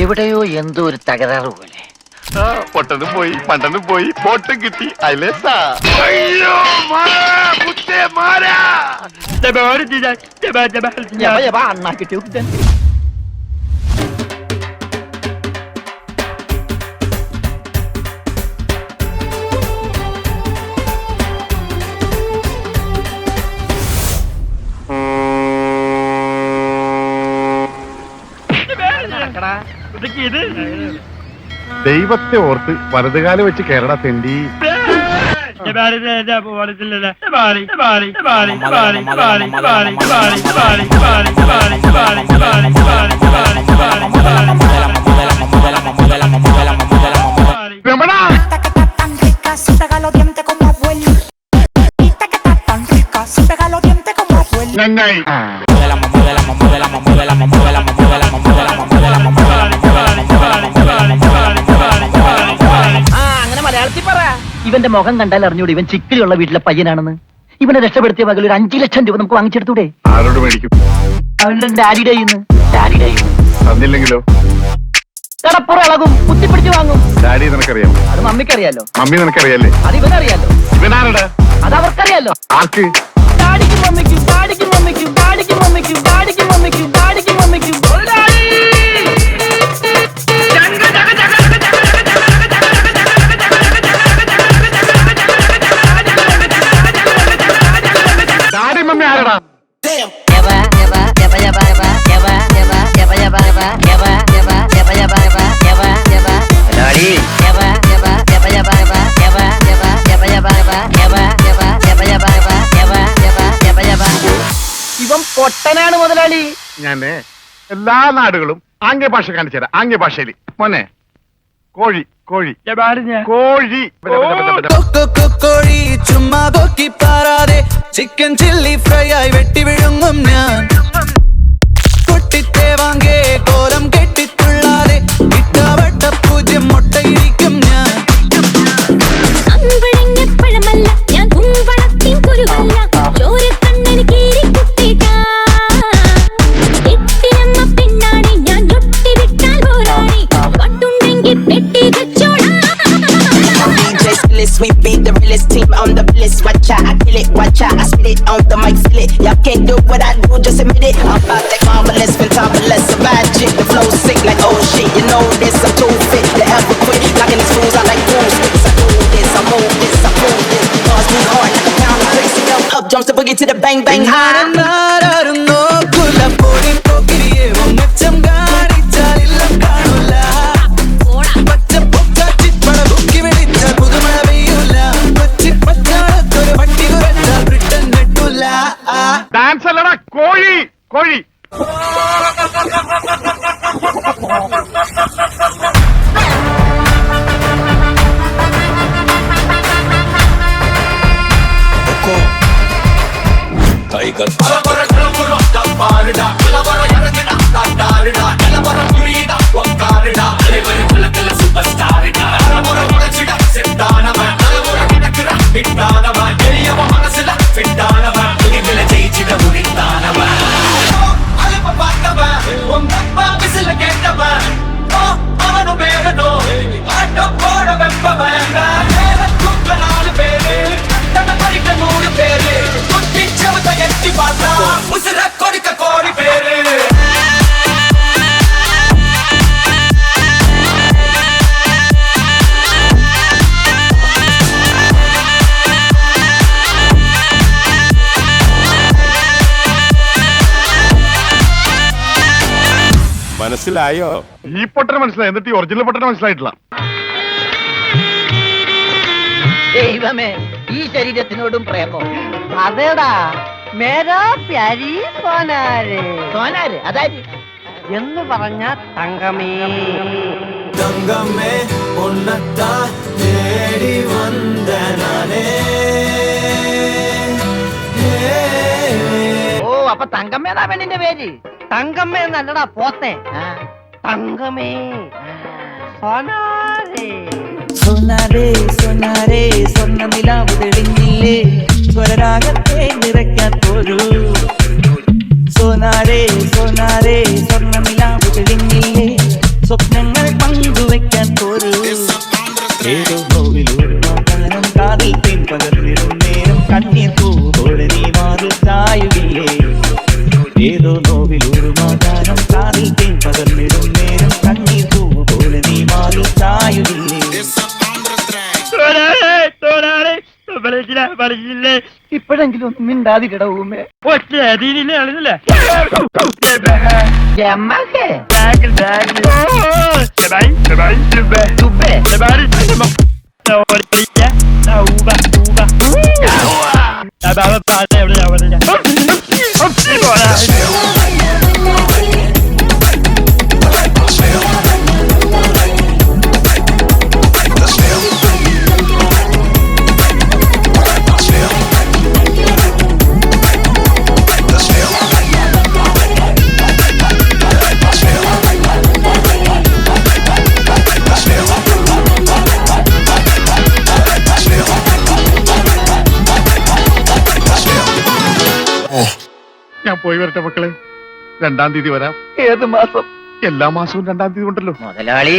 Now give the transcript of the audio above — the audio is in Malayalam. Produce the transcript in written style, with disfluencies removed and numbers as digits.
എവിടെയോ എന്തോ ഒരു തകരാറ് പോലെ. പൊട്ടനും പോയി പണ്ടനും പോയി പോട്ടും കിട്ടി അയലേസാ. അയ്യോ അണ്ണാ കിട്ടി. ദൈവത്തെ ഓർത്ത് വലതുകാലം വെച്ച് കേരള തെണ്ടി. രമണ നന്നായി. അങ്ങനെ മലയാളത്തിൽ പറ. ഇവന്റെ മുഖം കണ്ടാൽ അറിഞ്ഞൂടെ ഇവൻ ചിക്കിലുള്ള വീട്ടിലെ പയ്യനാണെന്ന്. ഇവനെ രക്ഷപ്പെടുത്തിയ മകൾ ഒരു 5 ലക്ഷം രൂപ നമുക്ക് വാങ്ങിച്ചെടുത്തൂടെ? ആരോട് മേടിക്കും? അവന്റെ ഡാഡിയുടെ തന്നില്ലെങ്കിലോ? കടപ്പുറ ഇളകും, കുത്തിപ്പിടിച്ച് വാങ്ങും. ഡാഡി നിനക്കറിയാമോ? അത് മമ്മിക്കറിയാലോ. മമ്മി നിനക്കറിയാലേ? അത് ഇവനറിയാലോ. ഇവനാരുടെ? അത് അവർക്കറിയാലോ. ആർക്ക്? ഡാഡിക്കും മമ്മിക്കും, ഡാഡിക്കും മമ്മിക്കും, ഡാഡിക്കും മമ്മിക്കും, ഡാഡിക്കും മമ്മിക്കും, ഡാഡിക്കും മമ്മിക്കും. ഡാഡി മമ്മി ആരടാ? ഇവൻ പൊട്ടനാണ് മുതലാളി. ഞാന് എല്ലാ നാടുകളും ആംഗ്യ ഭാഷ കാണിച്ചു തരാം. ആംഗ്യ ഭാഷയില് മോനെ കോഴി കോഴി കോഴി കോഴി ചുമ്മാ കൊക്കി പാറാതെ ചിക്കൻ ചില്ലി ഫ്രൈ ആയി വെട്ടി വിഴുങ്ങും ഞാൻ. കൊട്ടിത്തേ വാങ്ങേ കോലം കെട്ടിത്തുള്ളാതെ ഇട്ടവട്ട പൂജ്യം മുട്ടയിരിക്കും ഞാൻ. We beat the realest team on the list. Watch out, I kill it. Watch out, I spit it on the mic, feel it. Y'all can't do what I do, just admit it. I'm about that marvelous, fantabulous, a bad chick. The flow sick like oh shit. You know this, I'm too fit to ever quit. Knocking these fools out like pool sticks. I do this, I move this, I move this. Bars me hard like a pound of bricks. Up jumps the boogie to the bang bang high. Dance അല്ലടാ കോഴി കോഴി. മനസ്സിലായോ? ഈ പൊട്ടന് മനസ്സിലായി, എന്നിട്ട് ഈ ഒറിജിനൽ പൊട്ടന് മനസ്സിലായിട്ടില്ല. ദൈവമേ, ഈ ശരീരത്തിനോടും പ്രേമോ? അതേടാ മേരാ പ്യാരി സോനാര്. സോനാര് അതായത് എന്ന് പറഞ്ഞ തങ്കമേ. തങ്കമേ ഒന്നത്താ തേടി വന്ദനാനേ. ഓ, അപ്പൊ തങ്കമ്മേതാ പെണ്ണിന്റെ പേര്? തങ്കമ്മ എന്നല്ലടാ പോത്തെ. തങ്കമേ സോനാരേ. സോനാരേ സോനാരേ സ്വർണ്ണ നിലാവ് തെളിഞ്ഞില്ലേ, സ്വരരാഗത്തെ നിറയ്ക്കാൻ പോരൂ. സോനാരേ സോനാരേ സ്വർണ്ണ നിലാവ് സ്വപ്നങ്ങൾ പങ്കുവെക്കാൻ പോരൂ ഏതോ നോവിലൊരു മാതാനം കാതിൽ തേൻ പകർന്നിടും നേരം കണ്ണീർ പൂപോലെ നീ മാറി ചായുകില്ലേ ഏതോ നോവിലൊരു മാതാനം കാതിൽ തേൻ പകർന്നിടും നേരം കണ്ണീർ പൂപോലെ നീ മാറി ചായുകില്ലേ ഇപ്പോഴെങ്കിലും ഒന്നും മിണ്ടാതിരിട ഊമേ ഞാൻ പോയി വരട്ടെ മക്കളെ. 2-ാം തീയതി വരാം. ഏത് മാസം? എല്ലാ മാസവും 2-ാം തീയതി ഉണ്ടല്ലോ. മുതലാളി